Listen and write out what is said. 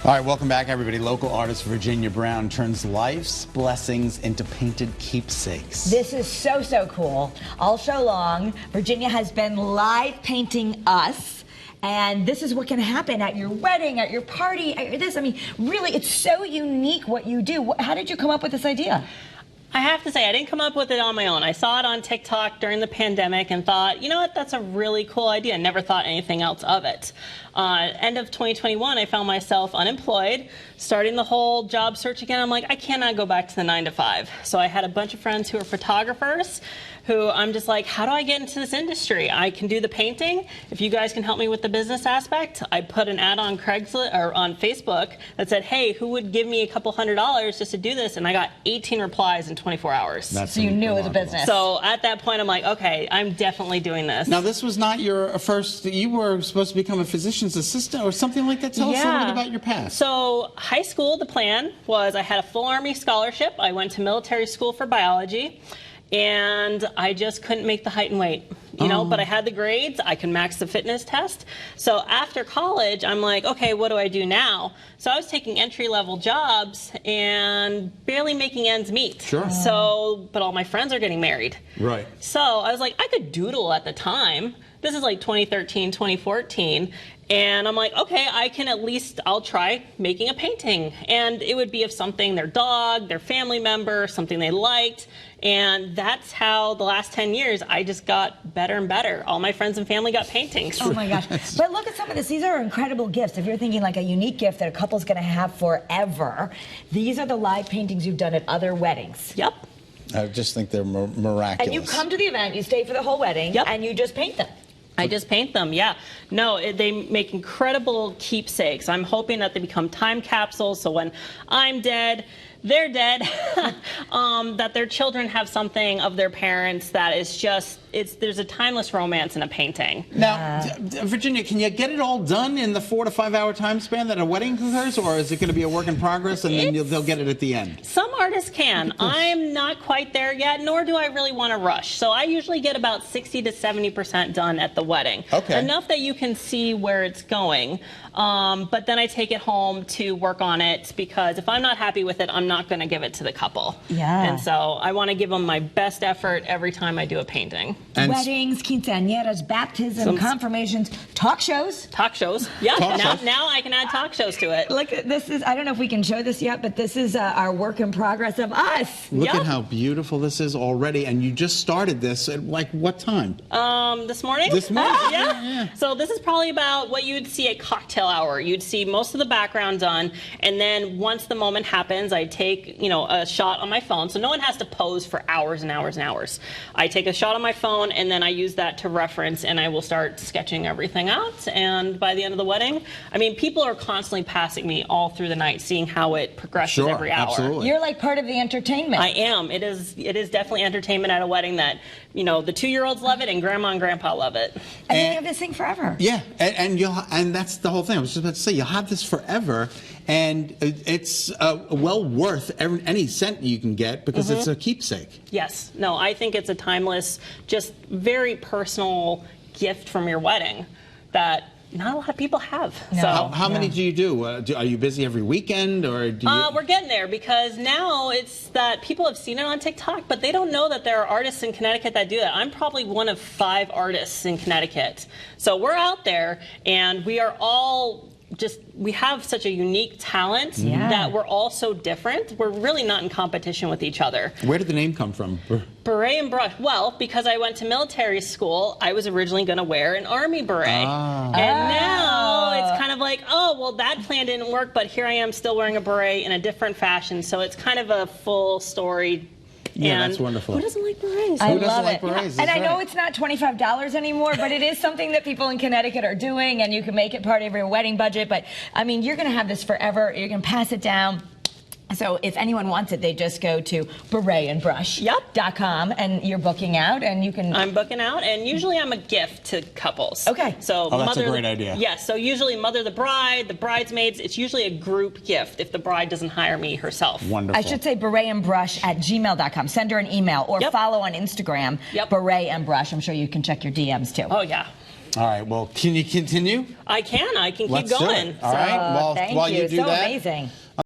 All right, welcome back, everybody. Local artist Virginia Brown turns life's blessings into painted keepsakes. This is so, so cool. All show long, Virginia has been live painting us. And this is what can happen at your wedding, at your party, at this. I mean, really, it's so unique what you do. How did you come up with this idea? I have to say, I didn't come up with it on my own. I saw it on TikTok during the pandemic and thought, you know what, that's a really cool idea. Never thought anything else of it. End of 2021, I found myself unemployed, starting the whole job search again. I'm like, I cannot go back to the 9 to 5. So I had a bunch of friends who are photographers who I'm just like, how do I get into this industry? I can do the painting. If you guys can help me with the business aspect, I put an ad on Craigslist or on Facebook that said, hey, who would give me a couple $100s just to do this? And I got 18 replies in 24 hours. So you knew it was a business. So at that point, I'm like, okay, I'm definitely doing this. Now, this was not your first, you were supposed to become a physician's assistant or something like that. Tell us a little bit about your past. So high school, the plan was I had a full Army scholarship. I went to military school for biology. And I just couldn't make the height and weight, you know, but I had the grades. I could max the fitness test. So after college, I'm like, okay, what do I do now? So I was taking entry-level jobs and barely making ends meet. Sure. So, but all my friends are getting married. Right. So I was like, I could doodle at the time. This is like 2013, 2014. And I'm like, okay, I can at least, I'll try making a painting. And it would be of something, their dog, their family member, something they liked. And that's how the last 10 years, I just got better and better. All my friends and family got paintings. Oh my gosh. But look at some of this. These are incredible gifts. If you're thinking like a unique gift that a couple's gonna have forever, these are the live paintings you've done at other weddings. Yep. I just think they're miraculous. And you come to the event, you stay for the whole wedding, and you just paint them. I just paint them, yeah. No, they make incredible keepsakes. I'm hoping that they become time capsules, so when I'm dead, they're dead, that their children have something of their parents that is just, there's a timeless romance in a painting. Now, Virginia, can you get it all done in the 4 to 5 hour time span that a wedding occurs, or is it going to be a work in progress and then they'll get it at the end? Some artists can. I'm not quite there yet, nor do I really want to rush. So I usually get about 60 to 70% done at the wedding. Okay. Enough that you can see where it's going. But then I take it home to work on it, because if I'm not happy with it, I'm not going to give it to the couple. Yeah. And so I want to give them my best effort every time I do a painting. And weddings, quinceañeras, baptism, confirmations, talk shows. Talk shows. Yeah. Now I can add talk shows to it. Look, this is, I don't know if we can show this yet, but this is our work in progress of us. Look at how beautiful this is already. And you just started this at like what time? This morning. This morning? Yeah. So this is probably about what you'd see at cocktail hour. You'd see most of the background done, and then once the moment happens, I take, you know, a shot on my phone. So no one has to pose for hours and hours and hours. I take a shot on my phone, and then I use that to reference, and I will start sketching everything out. And by the end of the wedding, I mean, people are constantly passing me all through the night, seeing how it progresses every hour. Absolutely. You're like part of the entertainment. I am. It is definitely entertainment at a wedding that, you know, the 2-year-olds love it and grandma and grandpa love it. And you have this thing forever. Yeah, and that's the whole thing. I was just about to say, you'll have this forever, and it's well worth any cent you can get, because it's a keepsake. Yes. No, I think it's a timeless, just very personal gift from your wedding that not a lot of people have. No. So How many do you do? Are you busy every weekend, or do you? We're getting there, because now it's that people have seen it on TikTok, but they don't know that there are artists in Connecticut that do that. I'm probably one of 5 artists in Connecticut. So we're out there, and we are all we have such a unique talent that we're all so different. We're really not in competition with each other. Where did the name come from? Beret and brush. Well, because I went to military school, I was originally going to wear an Army beret. And now it's kind of like, oh, well, that plan didn't work, but here I am still wearing a beret in a different fashion. So it's kind of a full story. Yeah, that's wonderful. Who doesn't like berets? I Who doesn't love like it. berets? And I know it's not $25 anymore, but it is something that people in Connecticut are doing, and you can make it part of your wedding budget. But I mean, you're going to have this forever. You're going to pass it down. So if anyone wants it, they just go to beretandbrush.com, and you're booking out, and you can... I'm booking out, and usually I'm a gift to couples. Okay. So that's a great idea. Yes, so usually mother the bride, the bridesmaids, it's usually a group gift if the bride doesn't hire me herself. Wonderful. I should say beretandbrush@gmail.com. Send her an email, or follow on Instagram, Beret and Brush. I'm sure you can check your DMs too. Oh, yeah. All right. Well, can you continue? I can keep Let's do going. it. All right. Well, Thank while you. you do So that, amazing.